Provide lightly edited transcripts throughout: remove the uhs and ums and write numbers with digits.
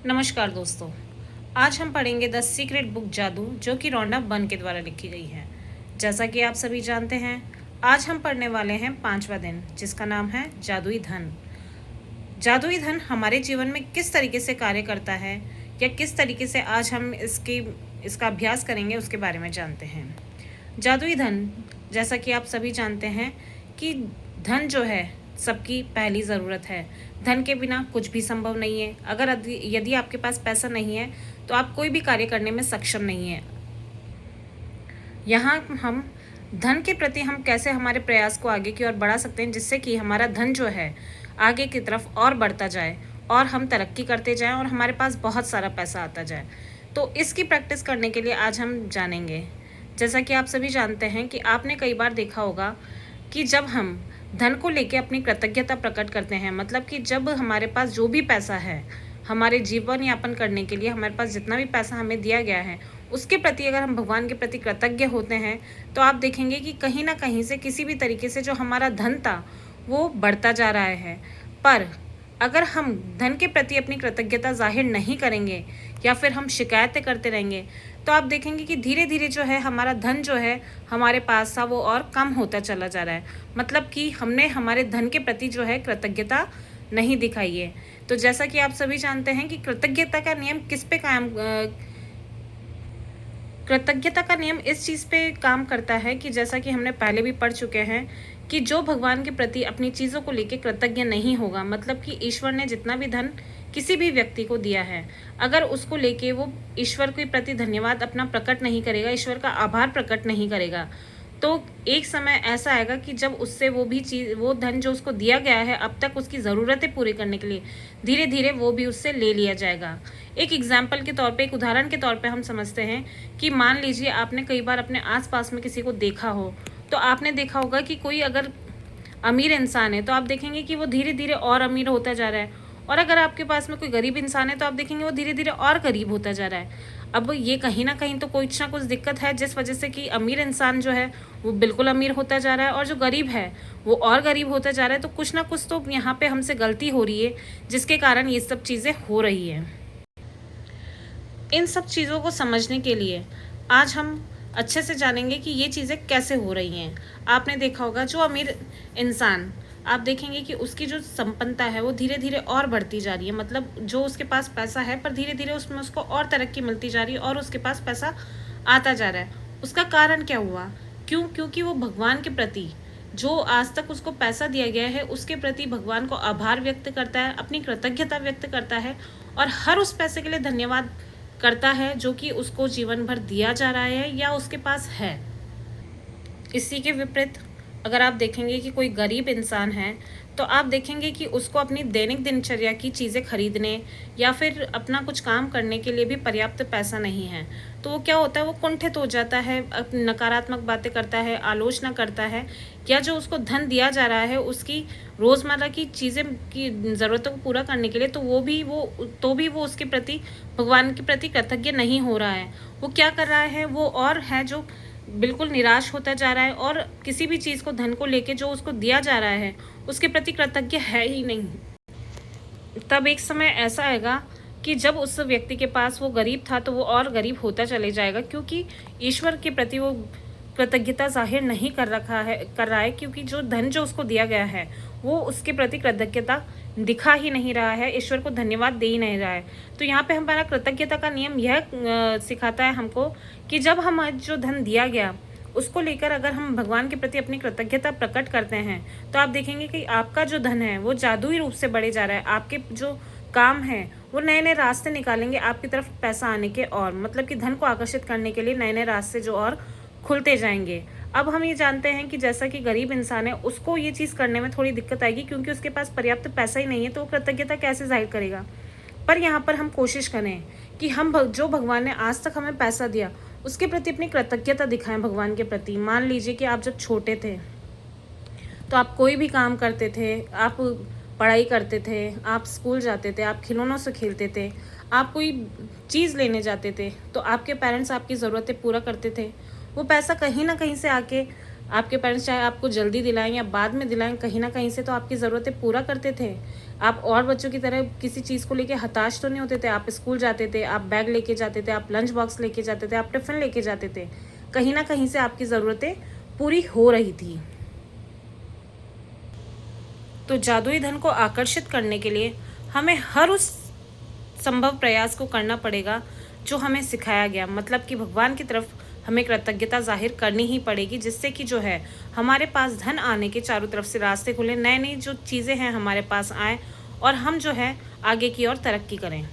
नमस्कार दोस्तों। आज हम पढ़ेंगे द सीक्रेट बुक जादू, जो कि रोंडा बर्न के द्वारा लिखी गई है। जैसा कि आप सभी जानते हैं, आज हम पढ़ने वाले हैं 5वां दिन, जिसका नाम है जादुई धन। जादुई धन हमारे जीवन में किस तरीके से कार्य करता है या किस तरीके से आज हम इसका अभ्यास करेंगे, उसके बारे में जानते हैं। जादुई धन, जैसा कि आप सभी जानते हैं कि धन जो है सबकी पहली ज़रूरत है। धन के बिना कुछ भी संभव नहीं है। अगर यदि आपके पास पैसा नहीं है तो आप कोई भी कार्य करने में सक्षम नहीं है। यहाँ हम धन के प्रति हम कैसे हमारे प्रयास को आगे की ओर बढ़ा सकते हैं, जिससे कि हमारा धन जो है आगे की तरफ और बढ़ता जाए और हम तरक्की करते जाएं और हमारे पास बहुत सारा पैसा आता जाए। तो इसकी प्रैक्टिस करने के लिए आज हम जानेंगे। जैसा कि आप सभी जानते हैं कि आपने कई बार देखा होगा कि जब हम धन को लेके अपनी कृतज्ञता प्रकट करते हैं, मतलब कि जब हमारे पास जो भी पैसा है हमारे जीवन यापन करने के लिए, हमारे पास जितना भी पैसा हमें दिया गया है उसके प्रति अगर हम भगवान के प्रति कृतज्ञ होते हैं, तो आप देखेंगे कि कहीं ना कहीं से किसी भी तरीके से जो हमारा धन था वो बढ़ता जा रहा है। पर अगर हम धन के प्रति अपनी कृतज्ञता जाहिर नहीं करेंगे या फिर हम शिकायतें करते रहेंगे, तो आप देखेंगे कि धीरे धीरे जो है हमारा धन जो है हमारे पास था वो और कम होता चला जा रहा है। मतलब कि हमने हमारे धन के प्रति जो है कृतज्ञता नहीं दिखाई है। तो जैसा कि आप सभी जानते हैं कि कृतज्ञता का नियम किस पे कायम कृतज्ञता का नियम इस चीज़ पे काम करता है कि जैसा कि हमने पहले भी पढ़ चुके हैं कि जो भगवान के प्रति अपनी चीज़ों को लेकर कृतज्ञ नहीं होगा, मतलब कि ईश्वर ने जितना भी धन किसी भी व्यक्ति को दिया है, अगर उसको लेके वो ईश्वर के प्रति धन्यवाद अपना प्रकट नहीं करेगा, ईश्वर का आभार प्रकट नहीं करेगा, तो एक समय ऐसा आएगा कि जब उससे वो धन जो उसको दिया गया है अब तक उसकी ज़रूरतें पूरी करने के लिए, धीरे धीरे वो भी उससे ले लिया जाएगा। एक एग्जाम्पल के तौर पे, एक उदाहरण के तौर पे हम समझते हैं कि मान लीजिए आपने कई बार अपने आसपास में किसी को देखा हो, तो आपने देखा होगा कि कोई अगर अमीर इंसान है तो आप देखेंगे कि वो धीरे धीरे और अमीर होता जा रहा है, और अगर आपके पास में कोई गरीब इंसान है तो आप देखेंगे वो धीरे धीरे और गरीब होता जा रहा है। अब ये कहीं ना कहीं तो कुछ ना कुछ दिक्कत है, जिस वजह से कि अमीर इंसान जो है वो बिल्कुल अमीर होता जा रहा है और जो गरीब है वो और गरीब होता जा रहा है। तो कुछ ना कुछ तो यहाँ पे हमसे गलती हो रही है, जिसके कारण ये सब चीज़ें हो रही है। इन सब चीज़ों को समझने के लिए आज हम अच्छे से जानेंगे कि ये चीज़ें कैसे हो रही हैं। आपने देखा होगा जो अमीर इंसान, आप देखेंगे कि उसकी जो संपन्नता है वो धीरे धीरे और बढ़ती जा रही है, मतलब जो उसके पास पैसा है पर धीरे धीरे उसमें उसको और तरक्की मिलती जा रही है और उसके पास पैसा आता जा रहा है। उसका कारण क्या हुआ? क्योंकि वो भगवान के प्रति जो आज तक उसको पैसा दिया गया है उसके प्रति भगवान को आभार व्यक्त करता है, अपनी कृतज्ञता व्यक्त करता है और हर उस पैसे के लिए धन्यवाद करता है जो कि उसको जीवन भर दिया जा रहा है या उसके पास है। इसी के विपरीत अगर आप देखेंगे कि कोई गरीब इंसान है, तो आप देखेंगे कि उसको अपनी दैनिक दिनचर्या की चीज़ें खरीदने या फिर अपना कुछ काम करने के लिए भी पर्याप्त पैसा नहीं है। तो वो क्या होता है, वो कुंठित हो जाता है, नकारात्मक बातें करता है, आलोचना करता है, या जो उसको धन दिया जा रहा है उसकी रोज़मर्रा की चीज़ें की ज़रूरतों को पूरा करने के लिए, तो भी वो उसके प्रति, भगवान के प्रति कृतज्ञ नहीं हो रहा है। वो क्या कर रहा है, वो और है जो बिल्कुल निराश होता जा रहा है और किसी भी चीज़ को, धन को लेके जो उसको दिया जा रहा है उसके प्रति कृतज्ञ है ही नहीं। तब एक समय ऐसा आएगा कि जब उस व्यक्ति के पास, वो गरीब था तो वो और गरीब होता चले जाएगा, क्योंकि ईश्वर के प्रति वो कृतज्ञता जाहिर नहीं कर रहा है, क्योंकि जो धन जो उसको दिया गया है वो उसके प्रति कृतज्ञता दिखा ही नहीं रहा है, ईश्वर को धन्यवाद दे ही नहीं रहा है। तो यहाँ पे हमारा कृतज्ञता का नियम यह सिखाता है हमको कि जब हम जो धन दिया गया उसको लेकर अगर हम भगवान के प्रति अपनी कृतज्ञता प्रकट करते हैं, तो आप देखेंगे कि आपका जो धन है वो जादुई रूप से बढ़े जा रहा है। आपके जो काम है वो नए नए रास्ते निकालेंगे आपकी तरफ पैसा आने के, और मतलब कि धन को आकर्षित करने के लिए नए नए रास्ते जो और खुलते जाएंगे। अब हम ये जानते हैं कि जैसा कि गरीब इंसान है उसको ये चीज़ करने में थोड़ी दिक्कत आएगी, क्योंकि उसके पास पर्याप्त पैसा ही नहीं है, तो वो कृतज्ञता कैसे जाहिर करेगा। पर यहाँ पर हम कोशिश करें कि हम जो भगवान ने आज तक हमें पैसा दिया उसके प्रति अपनी कृतज्ञता दिखाएं भगवान के प्रति। मान लीजिए कि आप जब छोटे थे तो आप कोई भी काम करते थे, आप पढ़ाई करते थे, आप स्कूल जाते थे, आप खिलौनों से खेलते थे, आप कोई चीज़ लेने जाते थे, तो आपके पेरेंट्स आपकी ज़रूरतें पूरा करते थे। वो पैसा कहीं ना कहीं से आके आपके पेरेंट्स चाहे आपको जल्दी दिलाएं या बाद में दिलाएं, कहीं ना कहीं से तो आपकी ज़रूरतें पूरा करते थे। आप और बच्चों की तरह किसी चीज़ को लेके हताश तो नहीं होते थे। आप स्कूल जाते थे, आप बैग लेके जाते थे, आप लंच बॉक्स लेके जाते थे, आप टिफ़िन लेके जाते थे। कहीं ना कहीं से आपकी ज़रूरतें पूरी हो रही थी। तो जादुई धन को आकर्षित करने के लिए हमें हर उस संभव प्रयास को करना पड़ेगा जो हमें सिखाया गया, मतलब कि भगवान की तरफ हमें कृतज्ञता जाहिर करनी ही पड़ेगी, जिससे कि जो है हमारे पास धन आने के चारों तरफ से रास्ते खुले, नए नई जो चीज़ें हैं हमारे पास आए और हम जो है आगे की ओर तरक्की करें।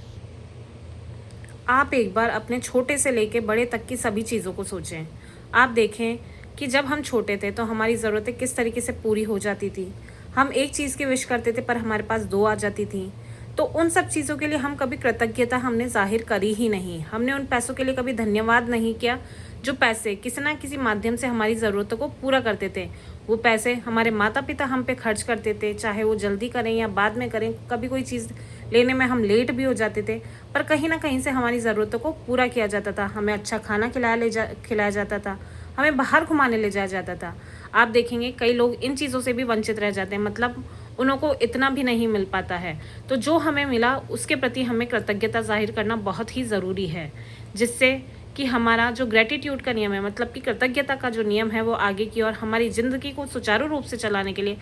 आप एक बार अपने छोटे से लेके बड़े तक की सभी चीज़ों को सोचें। आप देखें कि जब हम छोटे थे तो हमारी ज़रूरतें किस तरीके से पूरी हो जाती थी। हम एक चीज़ की विश करते थे पर हमारे पास दो आ जाती थी। तो उन सब चीज़ों के लिए हम कभी कृतज्ञता हमने जाहिर करी ही नहीं। हमने उन पैसों के लिए कभी धन्यवाद नहीं किया जो पैसे किसी ना किसी माध्यम से हमारी ज़रूरतों को पूरा करते थे। वो पैसे हमारे माता पिता हम पे खर्च करते थे, चाहे वो जल्दी करें या बाद में करें। कभी कोई चीज़ लेने में हम लेट भी हो जाते थे, पर कहीं ना कहीं से हमारी ज़रूरतों को पूरा किया जाता था। हमें अच्छा खाना खिलाया जाता था, हमें बाहर घुमाने ले जाया जाता था। आप देखेंगे कई लोग इन चीज़ों से भी वंचित रह जाते हैं, मतलब उनको इतना भी नहीं मिल पाता है। तो जो हमें मिला उसके प्रति हमें कृतज्ञता जाहिर करना बहुत ही ज़रूरी है, जिससे कि हमारा जो ग्रेटिट्यूड का नियम है, मतलब कि कृतज्ञता का जो नियम है, वो आगे की ओर हमारी ज़िंदगी को सुचारू रूप से चलाने के लिए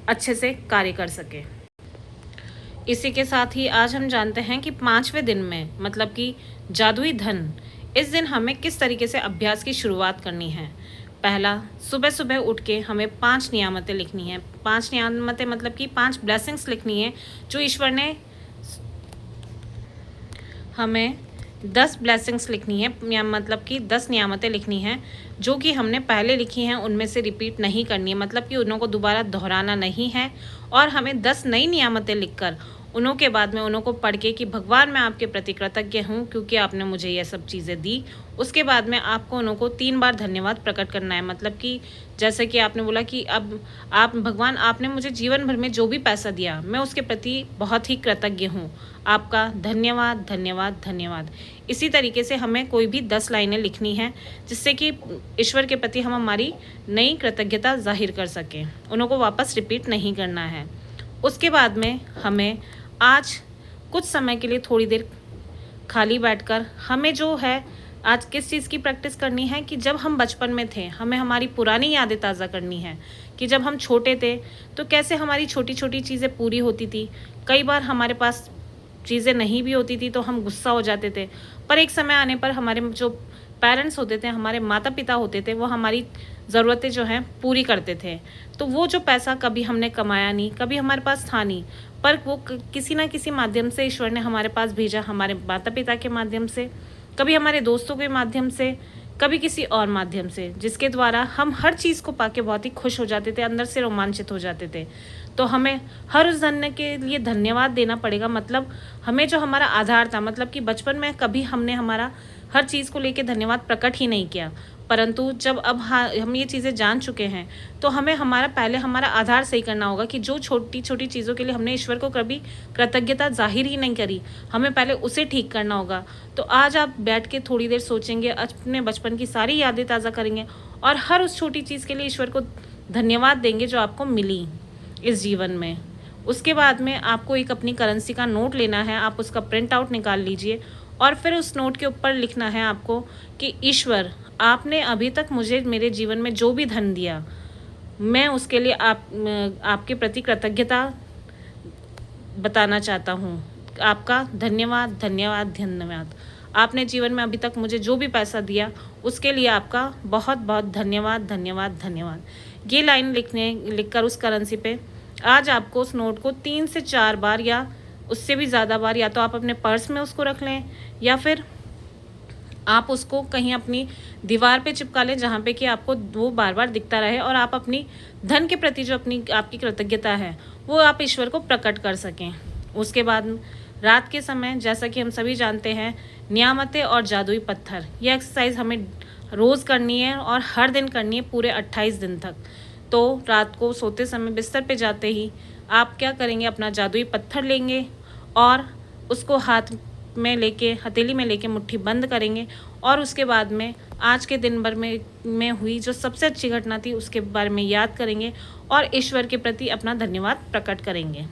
अच्छे से कार्य कर सके। इसी के साथ ही आज हम जानते हैं कि 5वें दिन में, मतलब कि जादुई धन, इस दिन हमें किस तरीके से अभ्यास की शुरुआत करनी है। पहला, सुबह सुबह उठ के हमें 5 नियामतें लिखनी है। 5 नियामतें मतलब कि 5 ब्लेसिंग्स लिखनी है जो ईश्वर ने हमें 10 ब्लेसिंग्स लिखनी है, या मतलब कि 10 नियामतें लिखनी हैं जो कि हमने पहले लिखी हैं उनमें से रिपीट नहीं करनी है, मतलब कि उन्हों को दोबारा दोहराना नहीं है। और हमें 10 नई नियामतें लिखकर उन्हों के बाद में उन्हों को पढ़ के कि भगवान मैं आपके प्रति कृतज्ञ हूँ क्योंकि आपने मुझे ये सब चीज़ें दी। उसके बाद में आपको उन्हों को 3 बार धन्यवाद प्रकट करना है, मतलब कि जैसे कि आपने बोला कि अब आप भगवान आपने मुझे जीवन भर में जो भी पैसा दिया मैं उसके प्रति बहुत ही कृतज्ञ हूँ, आपका धन्यवाद धन्यवाद धन्यवाद। इसी तरीके से हमें कोई भी 10 लाइनें लिखनी हैं जिससे कि ईश्वर के प्रति हम हमारी नई कृतज्ञता जाहिर कर सकें, उन्हों को वापस रिपीट नहीं करना है। उसके बाद में हमें आज कुछ समय के लिए थोड़ी देर खाली बैठकर हमें जो है आज किस चीज़ की प्रैक्टिस करनी है कि जब हम बचपन में थे हमें हमारी पुरानी यादें ताज़ा करनी है कि जब हम छोटे थे तो कैसे हमारी छोटी छोटी चीज़ें पूरी होती थी। कई बार हमारे पास चीज़ें नहीं भी होती थी तो हम गुस्सा हो जाते थे, पर एक समय आने पर हमारे जो पेरेंट्स होते थे, हमारे माता पिता होते थे, वो हमारी ज़रूरतें जो हैं पूरी करते थे। तो वो जो पैसा कभी हमने कमाया नहीं, कभी हमारे पास था नहीं, पर वो किसी ना किसी माध्यम से ईश्वर ने हमारे पास भेजा, हमारे माता पिता के माध्यम से, कभी हमारे दोस्तों के माध्यम से, कभी किसी और माध्यम से, जिसके द्वारा हम हर चीज़ को पाके बहुत ही खुश हो जाते थे, अंदर से रोमांचित हो जाते थे। तो हमें हर उस धन्य के लिए धन्यवाद देना पड़ेगा, मतलब हमें जो हमारा आधार था, मतलब कि बचपन में कभी हमने हमारा हर चीज़ को लेके धन्यवाद प्रकट ही नहीं किया, परंतु जब अब हम ये चीज़ें जान चुके हैं तो हमें पहले हमारा आधार सही करना होगा कि जो छोटी छोटी चीज़ों के लिए हमने ईश्वर को कभी कृतज्ञता जाहिर ही नहीं करी, हमें पहले उसे ठीक करना होगा। तो आज आप बैठ के थोड़ी देर सोचेंगे, अपने बचपन की सारी यादें ताज़ा करेंगे और हर उस छोटी चीज़ के लिए ईश्वर को धन्यवाद देंगे जो आपको मिली इस जीवन में। उसके बाद में आपको एक अपनी करेंसी का नोट लेना है, आप उसका प्रिंट आउट निकाल लीजिए और फिर उस नोट के ऊपर लिखना है आपको कि ईश्वर आपने अभी तक मुझे मेरे जीवन में जो भी धन दिया मैं उसके लिए आपके प्रति कृतज्ञता बताना चाहता हूँ। आपका धन्यवाद धन्यवाद धन्यवाद। आपने जीवन में अभी तक मुझे जो भी पैसा दिया उसके लिए आपका बहुत बहुत धन्यवाद धन्यवाद धन्यवाद। ये लाइन लिखकर उस करेंसी पे आज आपको उस नोट को 3 से 4 बार या उससे भी ज़्यादा बार, या तो आप अपने पर्स में उसको रख लें या फिर आप उसको कहीं अपनी दीवार पे चिपका लें जहाँ पे कि आपको वो बार बार दिखता रहे और आप अपनी धन के प्रति जो आपकी कृतज्ञता है वो आप ईश्वर को प्रकट कर सकें। उसके बाद रात के समय, जैसा कि हम सभी जानते हैं, नियामतें और जादुई पत्थर, ये एक्सरसाइज हमें रोज़ करनी है और हर दिन करनी है पूरे 28 दिन तक। तो रात को सोते समय बिस्तर पे जाते ही आप क्या करेंगे, अपना जादुई पत्थर लेंगे और उसको हाथ में लेके, हथेली में लेके मुट्ठी बंद करेंगे और उसके बाद में आज के दिन भर में हुई जो सबसे अच्छी घटना थी उसके बारे में याद करेंगे और ईश्वर के प्रति अपना धन्यवाद प्रकट करेंगे।